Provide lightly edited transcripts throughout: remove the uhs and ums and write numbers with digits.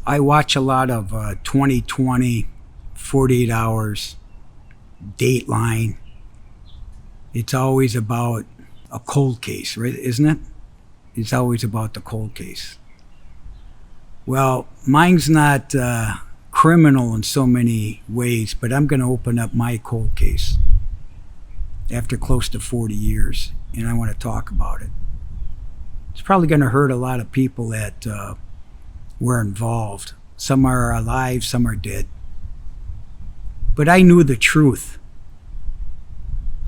I watch a lot of 2020, 48 Hours, Dateline. It's always about a cold case, right? Isn't it? It's always about the cold case. Well, mine's not criminal in so many ways, but I'm going to open up my cold case after close to 40 years, and I want to talk about it. It's probably going to hurt a lot of people that were involved. Some are alive, some are dead. But I knew the truth,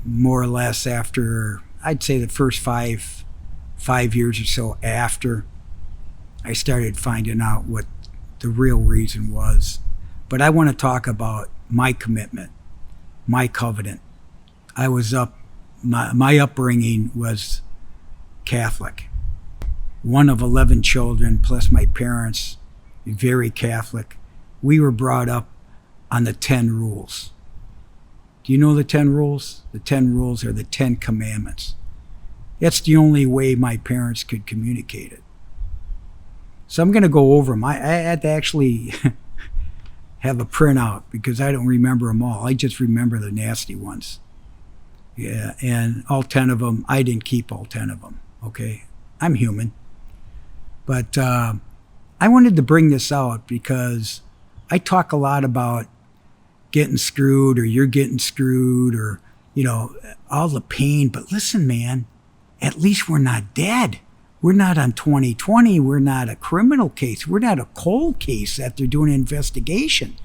more or less, after, I'd say the first five years or so after I started finding out what the real reason was. But I want to talk about my commitment, my covenant. My upbringing was Catholic. One of 11 children, plus my parents, very Catholic. We were brought up on the 10 rules. Do you know the 10 rules? The 10 rules are the 10 commandments. That's the only way my parents could communicate it. So I'm going to go over them. I had to actually have a printout because I don't remember them all. I just remember the nasty ones. Yeah, and all 10 of them, I didn't keep all 10 of them, okay? I'm human. But I wanted to bring this out because I talk a lot about getting screwed, or you're getting screwed, or, you know, all the pain. But listen, man, at least we're not dead. We're not on 2020. We're not a criminal case. We're not a cold case that they're doing an investigation.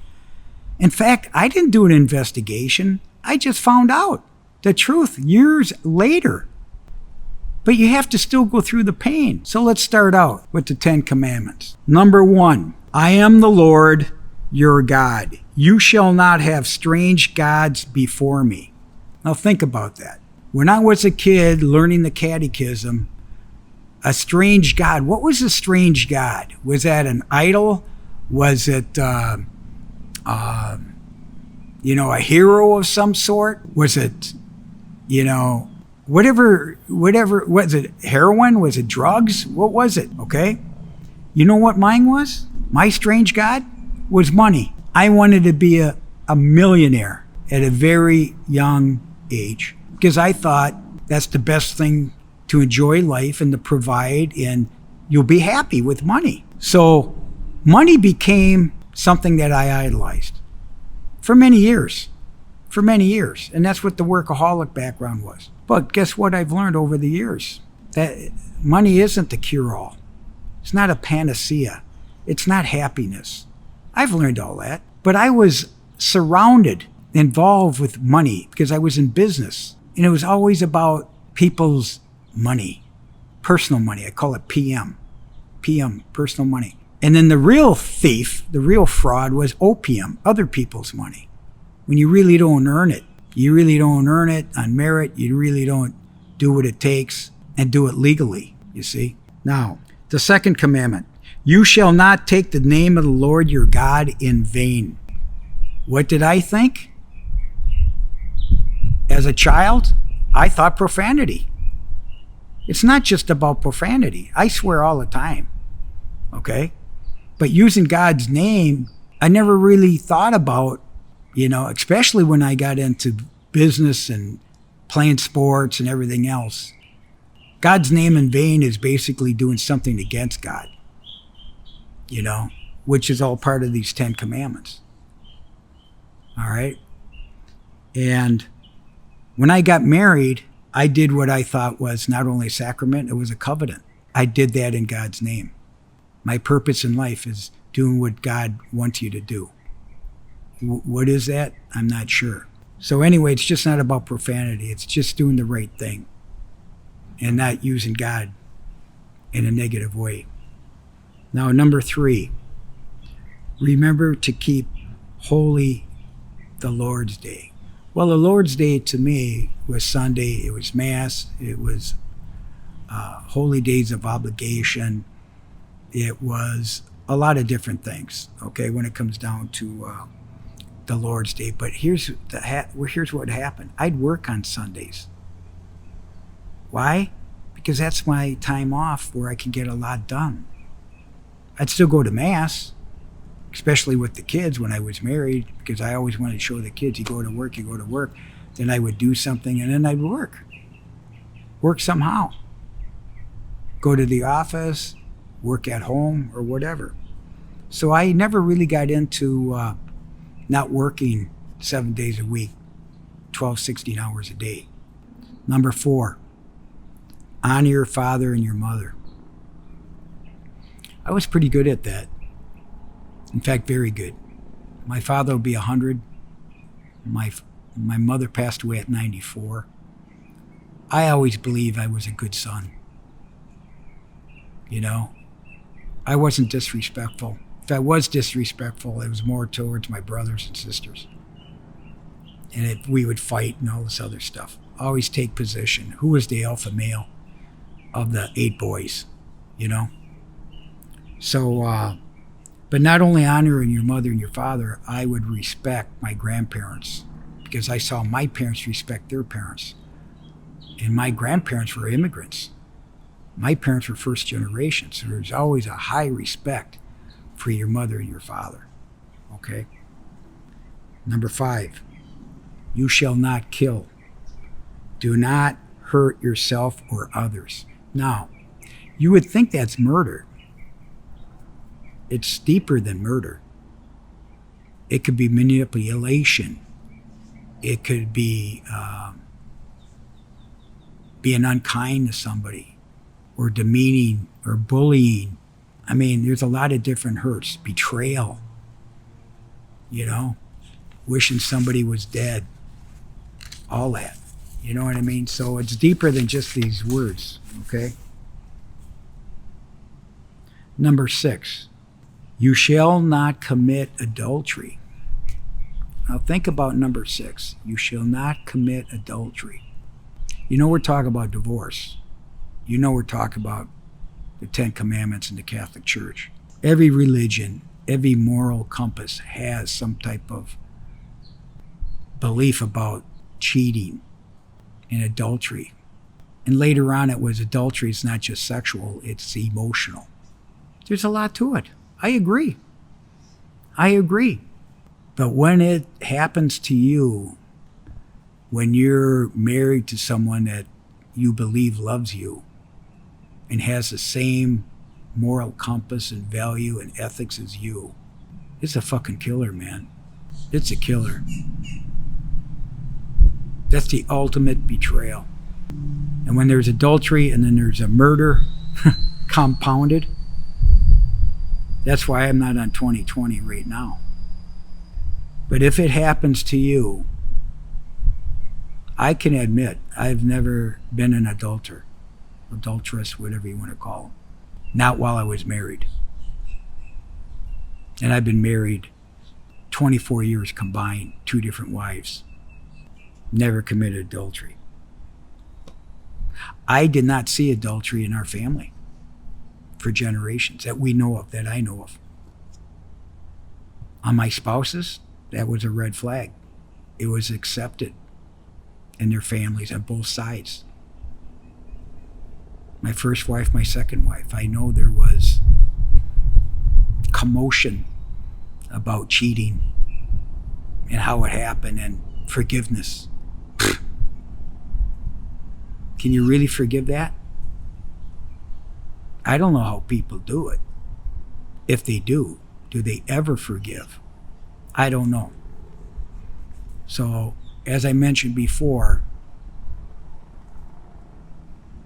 In fact, I didn't do an investigation. I just found out the truth years later. But you have to still go through the pain. So let's start out with the 10 commandments. Number 1, I am the Lord your God. You shall not have strange gods before me. Now think about that. When I was a kid learning the catechism, a strange god, what was a strange god? Was that an idol? Was it, a hero of some sort? Was it, whatever, was it heroin? Was it drugs? What was it? Okay. You know what mine was? My strange god was money. I wanted to be a millionaire at a very young age because I thought that's the best thing to enjoy life and to provide, and you'll be happy with money. So money became something that I idolized for many years. And that's what the workaholic background was. But guess what I've learned over the years? That money isn't the cure-all. It's not a panacea. It's not happiness. I've learned all that. But I was involved with money because I was in business. And it was always about people's money, personal money. I call it PM, personal money. And then the real thief, the real fraud was opium, other people's money. When you really don't earn it. You really don't earn it on merit. You really don't do what it takes and do it legally, you see. Now, the second commandment, you shall not take the name of the Lord your God in vain. What did I think? As a child, I thought profanity. It's not just about profanity. I swear all the time, okay? But using God's name, I never really thought about, especially when I got into business and playing sports and everything else. God's name in vain is basically doing something against God, which is all part of these 10 commandments. All right? And when I got married, I did what I thought was not only a sacrament, it was a covenant. I did that in God's name. My purpose in life is doing what God wants you to do. What is that? I'm not sure. So anyway, it's just not about profanity. It's just doing the right thing and not using God in a negative way. Now, number 3, remember to keep holy the Lord's Day. Well, the Lord's Day to me was Sunday. It was Mass. It was holy days of obligation. It was a lot of different things, okay, when it comes down to the Lord's Day. But here's what happened. I'd work on Sundays. Why? Because that's my time off where I can get a lot done. I'd still go to Mass, especially with the kids when I was married, because I always wanted to show the kids, you go to work, then I would do something and then I'd work somehow, go to the office, work at home or whatever. So I never really got into not working 7 days a week, 12, 16 hours a day. Number 4, honor your father and your mother. I was pretty good at that. In fact, very good. My father will be 100. My mother passed away at 94. I always believed I was a good son. You know, I wasn't disrespectful. If I was disrespectful, it was more towards my brothers and sisters. And we would fight and all this other stuff. Always take position. Who was the alpha male of the 8 boys, you know? So, but not only honoring your mother and your father, I would respect my grandparents because I saw my parents respect their parents. And my grandparents were immigrants. My parents were first generation, so there's always a high respect for your mother and your father, okay? Number 5, you shall not kill. Do not hurt yourself or others. Now, you would think that's murder. It's deeper than murder. It could be manipulation. It could be being unkind to somebody or demeaning or bullying. I mean, there's a lot of different hurts. Betrayal, you know, wishing somebody was dead, all that. You know what I mean? So it's deeper than just these words, okay? Number 6, you shall not commit adultery. Now think about number 6. You shall not commit adultery. You know we're talking about divorce. You know we're talking about the 10 Commandments in the Catholic Church. Every religion, every moral compass has some type of belief about cheating and adultery. And later on it was adultery is not just sexual, it's emotional. There's a lot to it. I agree. But when it happens to you, when you're married to someone that you believe loves you and has the same moral compass and value and ethics as you, it's a fucking killer, man. It's a killer. That's the ultimate betrayal. And when there's adultery and then there's a murder compounded, that's why I'm not on 20/20 right now. But if it happens to you, I can admit I've never been an adulteress, whatever you want to call them. Not while I was married. And I've been married 24 years combined, 2 different wives. Never committed adultery. I did not see adultery in our family for generations that we know of, that I know of. On my spouses, that was a red flag. It was accepted in their families on both sides. My first wife, my second wife, I know there was commotion about cheating and how it happened and forgiveness. Can you really forgive that? I don't know how people do it. If they do they ever forgive? I don't know. So, as I mentioned before,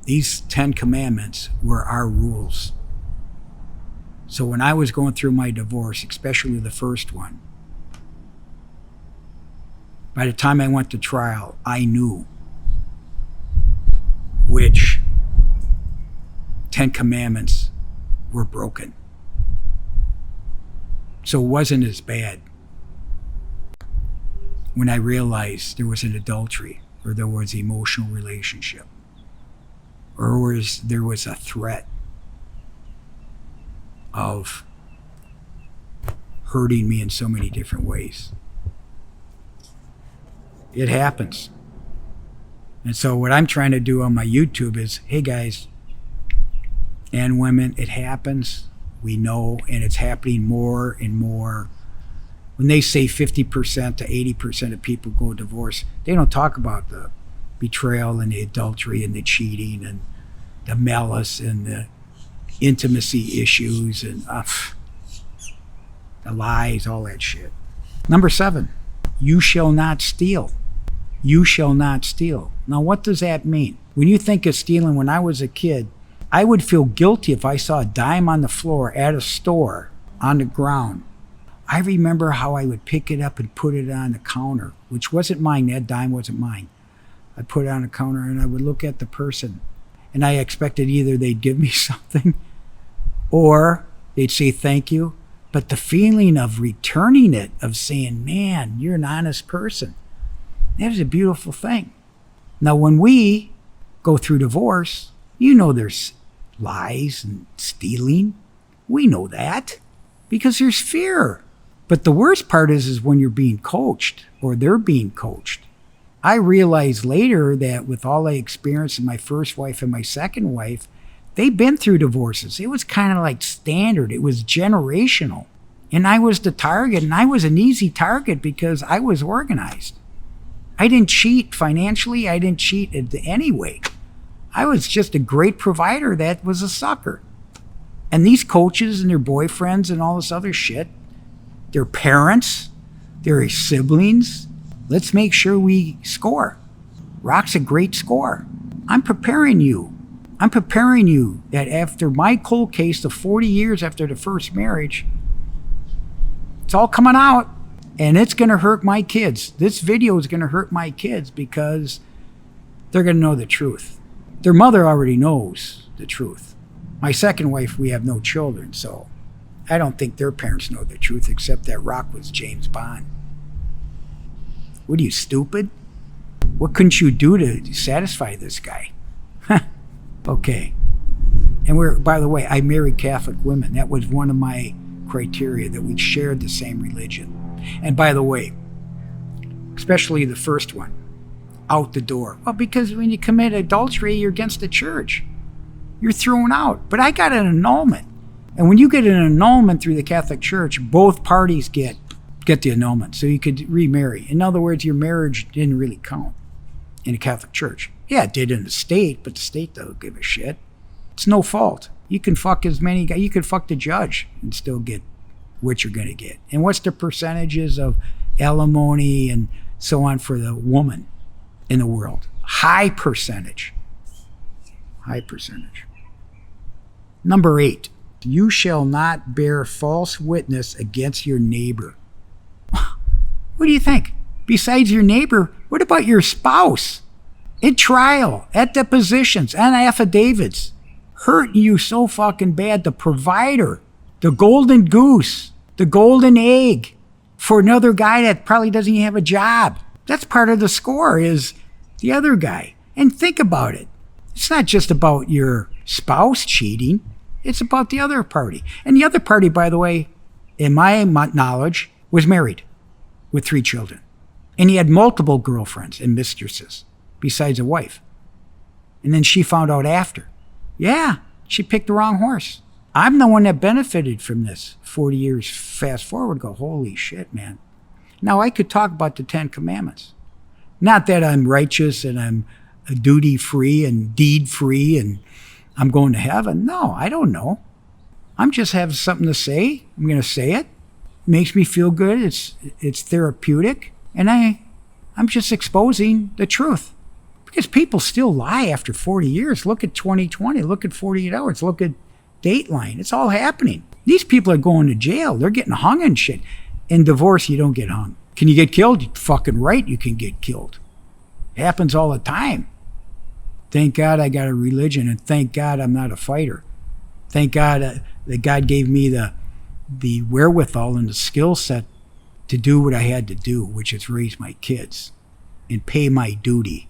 these 10 commandments were our rules. So when I was going through my divorce, especially the first one, by the time I went to trial, I knew which 10 commandments were broken. So it wasn't as bad when I realized there was an adultery or there was emotional relationship or there was a threat of hurting me in so many different ways. It happens. And so what I'm trying to do on my YouTube is, hey guys and women, it happens. We know, and it's happening more and more. When they say 50% to 80% of people go divorce, they don't talk about the betrayal and the adultery and the cheating and the malice and the intimacy issues and the lies, all that shit. Number 7, you shall not steal. You shall not steal. Now, what does that mean? When you think of stealing, when I was a kid, I would feel guilty if I saw a dime on the floor at a store on the ground. I remember how I would pick it up and put it on the counter, which wasn't mine. That dime wasn't mine. I put it on the counter and I would look at the person, and I expected either they'd give me something or they'd say thank you. But the feeling of returning it, of saying, man, you're an honest person, that is a beautiful thing. Now, when we go through divorce, you know there's lies and stealing. We know that because there's fear. But the worst part is when you're being coached or they're being coached. I realized later that with all I experienced in my first wife and my second wife, they've been through divorces. It was kind of like standard. It was generational. And I was the target, and I was an easy target because I was organized. I didn't cheat financially. I didn't cheat in any way. I was just a great provider that was a sucker. And these coaches and their boyfriends and all this other shit, their parents, their siblings, let's make sure we score. Rock's a great scorer. I'm preparing you. I'm preparing you that after my cold case of 40 years after the first marriage, it's all coming out, and it's going to hurt my kids. This video is going to hurt my kids because they're going to know the truth. Their mother already knows the truth. My second wife, we have no children, so I don't think their parents know the truth except that Rock was James Bond. What are you, stupid? What couldn't you do to satisfy this guy? Okay. And by the way, I married Catholic women. That was one of my criteria, that we shared the same religion. And by the way, especially the first one, out the door. Well, because when you commit adultery, you're against the church. You're thrown out. But I got an annulment. And when you get an annulment through the Catholic Church, both parties get the annulment. So you could remarry. In other words, your marriage didn't really count in the Catholic Church. Yeah, it did in the state, but the state don't give a shit. It's no fault. You can fuck as many guys. You can fuck the judge and still get what you're going to get. And what's the percentages of alimony and so on for the woman in the world? High percentage. High percentage. Number 8, you shall not bear false witness against your neighbor. What do you think? Besides your neighbor, what about your spouse? In trial, at depositions, and affidavits, hurting you so fucking bad, the provider, the golden goose, the golden egg for another guy that probably doesn't even have a job. That's part of the score, is the other guy. And think about it. It's not just about your spouse cheating. It's about the other party. And the other party, by the way, in my knowledge, was married with 3 children. And he had multiple girlfriends and mistresses besides a wife. And then she found out after. Yeah, she picked the wrong horse. I'm the one that benefited from this. 40 years fast forward, go, holy shit, man. Now I could talk about the 10 Commandments. Not that I'm righteous and I'm duty-free and deed-free and I'm going to heaven. No, I don't know. I'm just having something to say. I'm going to say it. It makes me feel good. It's therapeutic. And I'm just exposing the truth. Because people still lie after 40 years. Look at 2020. Look at 48 Hours. Look at Dateline. It's all happening. These people are going to jail. They're getting hung and shit. In divorce, you don't get hung. Can you get killed? You're fucking right, you can get killed. It happens all the time. Thank God I got a religion, and thank God I'm not a fighter. Thank God that God gave me the wherewithal and the skill set to do what I had to do, which is raise my kids and pay my duty.